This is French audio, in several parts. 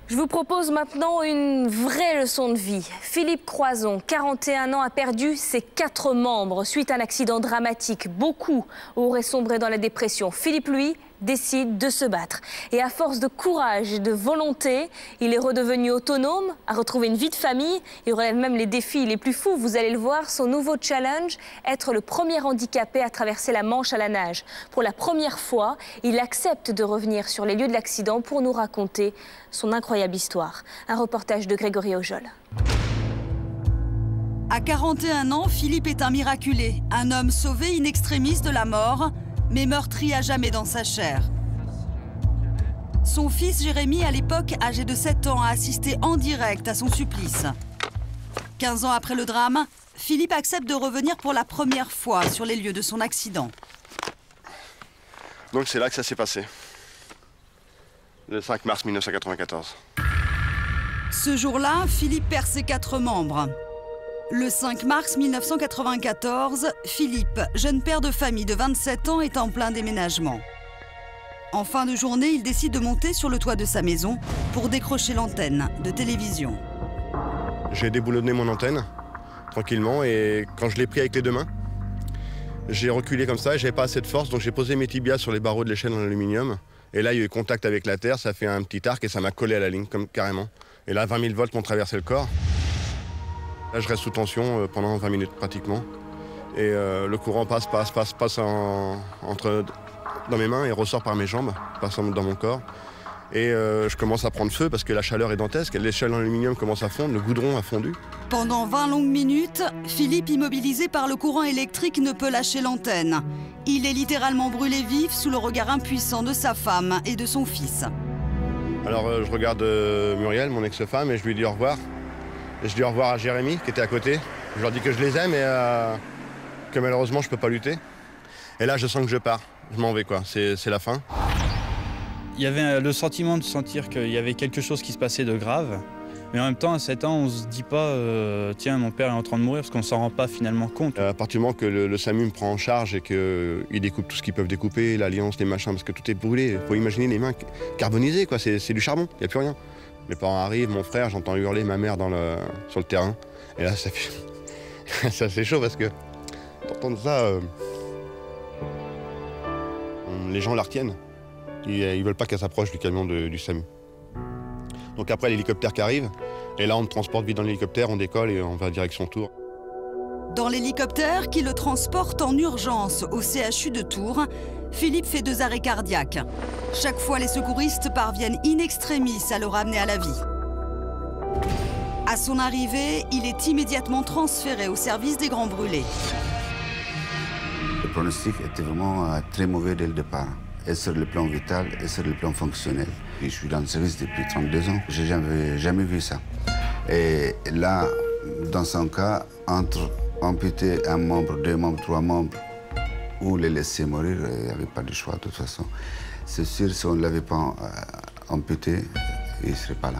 Je vous propose maintenant une vraie leçon de vie. Philippe Croison, 41 ans, a perdu ses 4 membres suite à un accident dramatique. Beaucoup auraient sombré dans la dépression. Philippe, lui, décide de se battre. Et à force de courage et de volonté, il est redevenu autonome, a retrouvé une vie de famille et relève même les défis les plus fous. Vous allez le voir, son nouveau challenge, être le premier handicapé à traverser la Manche à la nage. Pour la première fois, il accepte de revenir sur les lieux de l'accident pour nous raconter son incroyable histoire. Un reportage de Grégory Ojol. À 41 ans, Philippe est un miraculé, un homme sauvé in extremis de la mort, mais meurtri à jamais dans sa chair. Son fils Jérémy, à l'époque âgé de 7 ans, a assisté en direct à son supplice. 15 ans après le drame, Philippe accepte de revenir pour la première fois sur les lieux de son accident. Donc c'est là que ça s'est passé, le 5 mars 1994. Ce jour-là, Philippe perd ses 4 membres. Le 5 mars 1994, Philippe, jeune père de famille de 27 ans, est en plein déménagement. En fin de journée, il décide de monter sur le toit de sa maison pour décrocher l'antenne de télévision. J'ai déboulonné mon antenne, tranquillement, et quand je l'ai pris avec les 2 mains, j'ai reculé comme ça et j'avais pas assez de force, donc j'ai posé mes tibias sur les barreaux de l'échelle en aluminium. Et là, il y a eu contact avec la terre, ça a fait un petit arc et ça m'a collé à la ligne, carrément. Et là, 20 000 volts m'ont traversé le corps. Là, je reste sous tension pendant 20 minutes pratiquement. Et le courant passe dans mes mains et ressort par mes jambes, passe dans mon corps. Et je commence à prendre feu parce que la chaleur est dantesque. L'échelle en aluminium commence à fondre, le goudron a fondu. Pendant 20 longues minutes, Philippe, immobilisé par le courant électrique, ne peut lâcher l'antenne. Il est littéralement brûlé vif sous le regard impuissant de sa femme et de son fils. Alors je regarde Muriel, mon ex-femme, et je lui dis au revoir. Et je dis au revoir à Jérémy, qui était à côté. Je leur dis que je les aime et que malheureusement, je ne peux pas lutter. Et là, je sens que je pars. Je m'en vais, quoi. C'est la fin. Il y avait le sentiment de sentir qu'il y avait quelque chose qui se passait de grave. Mais en même temps, à 7 ans, on ne se dit pas tiens, mon père est en train de mourir, parce qu'on ne s'en rend pas finalement compte. À partir du moment que le SAMU me prend en charge et qu'ils découpent tout ce qu'ils peuvent découper, l'alliance, les machins, parce que tout est brûlé. Il faut imaginer les mains carbonisées, quoi. C'est du charbon, il n'y a plus rien. Mes parents arrivent, mon frère, j'entends hurler ma mère sur le terrain. Et là, ça fait... c'est assez chaud parce que d'entendre ça, les gens la retiennent. Ils veulent pas qu'elle s'approche du camion du SAMU. Donc après, l'hélicoptère qui arrive, et là, on me transporte vite dans l'hélicoptère, on décolle et on va direction Tours. Dans l'hélicoptère qui le transporte en urgence au CHU de Tours, Philippe fait 2 arrêts cardiaques. Chaque fois, les secouristes parviennent in extremis à le ramener à la vie. À son arrivée, il est immédiatement transféré au service des grands brûlés. Le pronostic était vraiment très mauvais dès le départ, et sur le plan vital et sur le plan fonctionnel. Et je suis dans le service depuis 32 ans, je n'avais jamais vu ça. Et là, dans son cas, entre amputer un membre, 2 membres, 3 membres, ou les laisser mourir, il n'y avait pas de choix de toute façon. C'est sûr, si on ne l'avait pas amputé, il ne serait pas là.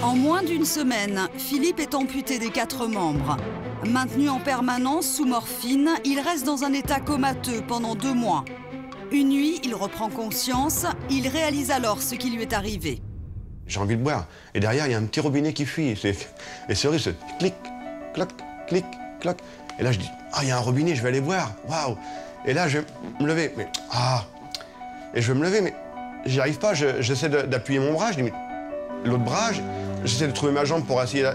En moins d'une semaine, Philippe est amputé des 4 membres. Maintenu en permanence sous morphine, il reste dans un état comateux pendant 2 mois. Une nuit, il reprend conscience, il réalise alors ce qui lui est arrivé. J'ai envie de boire. Et derrière, il y a un petit robinet qui fuit. Et c'est horrible, c'est clic, clac, clic, clac. Et là, je dis, ah, il y a un robinet, je vais aller boire. Waouh! Et là, je vais me lever. Mais, ah! Et je vais me lever, mais j'y arrive pas. J'essaie d'appuyer mon bras. Je dis, mais l'autre bras, j'essaie de trouver ma jambe pour essayer.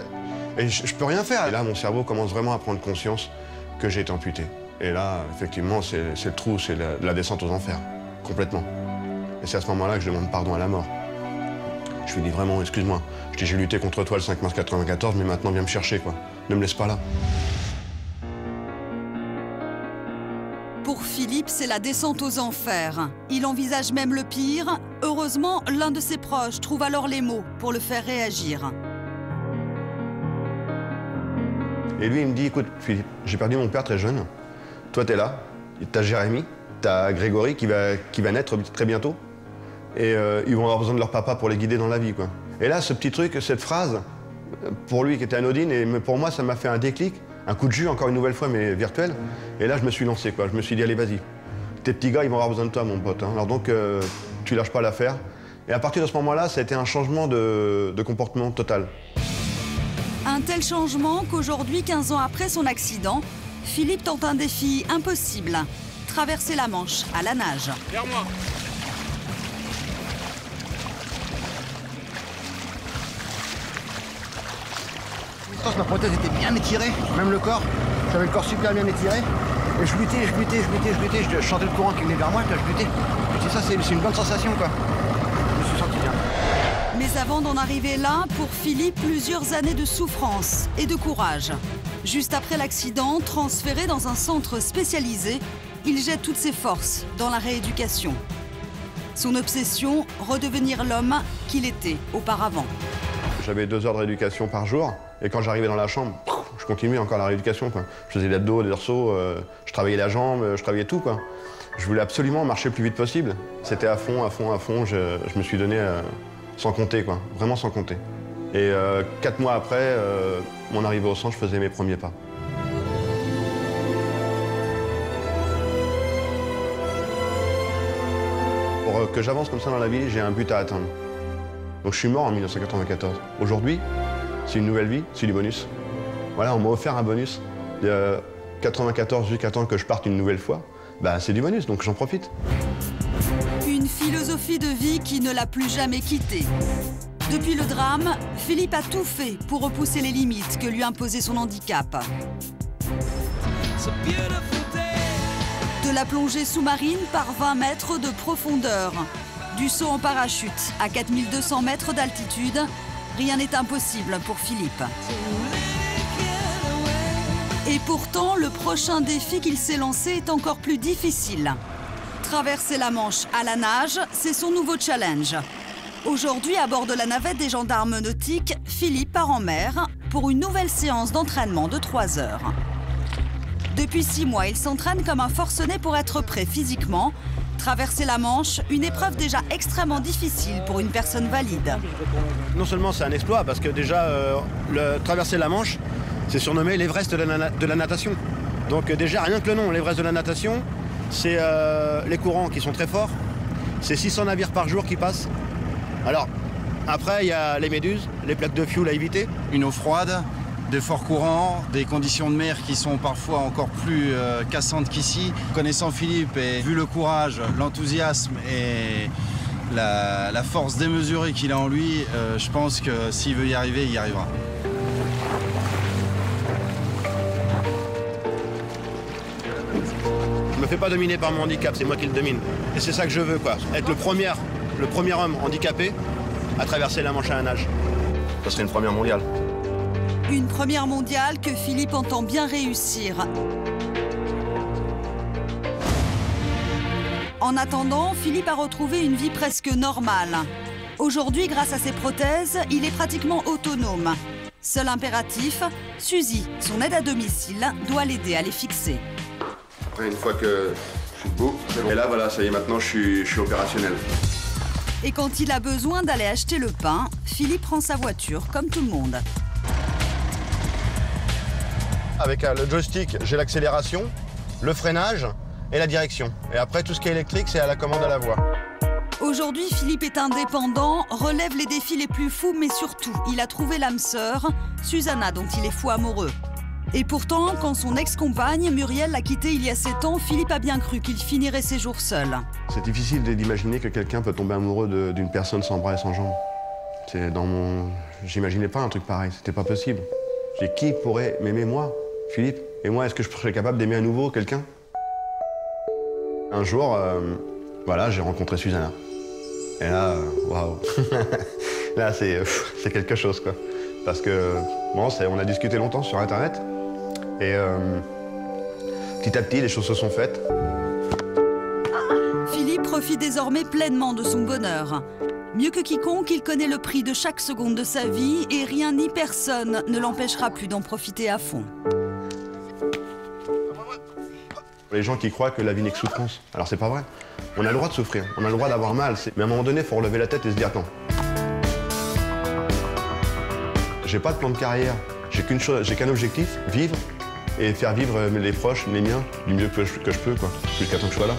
Et je peux rien faire. Et là, mon cerveau commence vraiment à prendre conscience que j'ai été amputé. Et là, effectivement, c'est le trou, c'est la descente aux enfers, complètement. Et c'est à ce moment-là que je demande pardon à la mort. Je lui dis vraiment, excuse-moi, j'ai lutté contre toi le 5 mars 94, mais maintenant viens me chercher, quoi. Ne me laisse pas là. Pour Philippe, c'est la descente aux enfers. Il envisage même le pire. Heureusement, l'un de ses proches trouve alors les mots pour le faire réagir. Et lui, il me dit, écoute, Philippe, j'ai perdu mon père très jeune. Toi, t'es là, t'as Jérémy, t'as Grégory qui va naître très bientôt. Et ils vont avoir besoin de leur papa pour les guider dans la vie, quoi. Et là, ce petit truc, cette phrase, pour lui qui était anodine, et pour moi, ça m'a fait un déclic, un coup de jus, encore une nouvelle fois, mais virtuel. Et là, je me suis lancé, quoi. Je me suis dit, allez, vas-y. Tes petits gars, ils vont avoir besoin de toi, mon pote. Hein. Alors donc, tu lâches pas l'affaire. Et à partir de ce moment-là, ça a été un changement de comportement total. Un tel changement qu'aujourd'hui, 15 ans après son accident, Philippe tente un défi impossible. Traverser la Manche à la nage. Vers moi. Ma prothèse était bien étirée, même le corps. J'avais le corps super bien étiré. Et je luttais. Je sentais le courant qui venait vers moi, je luttais. Et ça, c'est une bonne sensation, quoi. Je me suis senti bien. Mais avant d'en arriver là, pour Philippe, plusieurs années de souffrance et de courage. Juste après l'accident, transféré dans un centre spécialisé, il jette toutes ses forces dans la rééducation. Son obsession, redevenir l'homme qu'il était auparavant. J'avais 2 heures de rééducation par jour, et quand j'arrivais dans la chambre, je continuais encore la rééducation, quoi. Je faisais des abdos, des dorsaux, je travaillais la jambe, je travaillais tout, quoi. Je voulais absolument marcher le plus vite possible. C'était à fond, je me suis donné sans compter, quoi. Vraiment sans compter. Et 4 mois après mon arrivée au centre, je faisais mes premiers pas. Pour que j'avance comme ça dans la vie, j'ai un but à atteindre. Donc je suis mort en 1994. Aujourd'hui, c'est une nouvelle vie, c'est du bonus. Voilà, on m'a offert un bonus de 94 jusqu'à temps que je parte une nouvelle fois. Bah, c'est du bonus, donc j'en profite. Une philosophie de vie qui ne l'a plus jamais quitté. Depuis le drame, Philippe a tout fait pour repousser les limites que lui imposait son handicap. De la plongée sous-marine par 20 mètres de profondeur, du saut en parachute à 4200 mètres d'altitude, rien n'est impossible pour Philippe. Et pourtant, le prochain défi qu'il s'est lancé est encore plus difficile. Traverser la Manche à la nage, c'est son nouveau challenge. Aujourd'hui, à bord de la navette des gendarmes nautiques, Philippe part en mer pour une nouvelle séance d'entraînement de 3 heures. Depuis 6 mois, il s'entraîne comme un forcené pour être prêt physiquement. Traverser la Manche, une épreuve déjà extrêmement difficile pour une personne valide. Non seulement c'est un exploit, parce que déjà, traverser la Manche, c'est surnommé l'Everest de la natation. Donc déjà, rien que le nom, l'Everest de la natation, c'est les courants qui sont très forts. C'est 600 navires par jour qui passent. Alors, après, il y a les méduses, les plaques de fioul à éviter. Une eau froide, des forts courants, des conditions de mer qui sont parfois encore plus cassantes qu'ici. Connaissant Philippe et vu le courage, l'enthousiasme et la force démesurée qu'il a en lui, je pense que s'il veut y arriver, il y arrivera. Je me fais pas dominer par mon handicap, c'est moi qui le domine. Et c'est ça que je veux, quoi. Être le premier homme handicapé à traverser la Manche à la nage. Ça serait une première mondiale. Une première mondiale que Philippe entend bien réussir. En attendant, Philippe a retrouvé une vie presque normale. Aujourd'hui, grâce à ses prothèses, il est pratiquement autonome. Seul impératif, Suzy, son aide à domicile, doit l'aider à les fixer. Après, une fois que je suis debout, c'est bon. Et là, voilà, ça y est, maintenant, je suis opérationnel. Et quand il a besoin d'aller acheter le pain, Philippe prend sa voiture, comme tout le monde. Avec le joystick, j'ai l'accélération, le freinage et la direction. Et après, tout ce qui est électrique, c'est à la commande à la voix. Aujourd'hui, Philippe est indépendant, relève les défis les plus fous, mais surtout, il a trouvé l'âme sœur, Susanna, dont il est fou amoureux. Et pourtant, quand son ex-compagne, Muriel, l'a quitté il y a 7 ans, Philippe a bien cru qu'il finirait ses jours seul. C'est difficile d'imaginer que quelqu'un peut tomber amoureux d'une personne sans bras et sans jambes. C'est dans mon... J'imaginais pas un truc pareil, c'était pas possible. J'ai qui pourrait m'aimer moi, Philippe? Et moi, est-ce que je serais capable d'aimer à nouveau quelqu'un? Un jour, voilà, j'ai rencontré Susanna. Et là, waouh. Là, c'est quelque chose, quoi. Parce que, bon, on a discuté longtemps sur Internet. Et petit à petit, les choses se sont faites. Philippe profite désormais pleinement de son bonheur. Mieux que quiconque, il connaît le prix de chaque seconde de sa vie et rien ni personne ne l'empêchera plus d'en profiter à fond. Les gens qui croient que la vie n'est que souffrance. Alors c'est pas vrai. On a le droit de souffrir, on a le droit d'avoir mal. Mais à un moment donné, il faut relever la tête et se dire attends. J'ai pas de plan de carrière, j'ai qu'un objectif, vivre et faire vivre les proches, les miens, du mieux que je peux, quoi, jusqu'à temps que je sois là.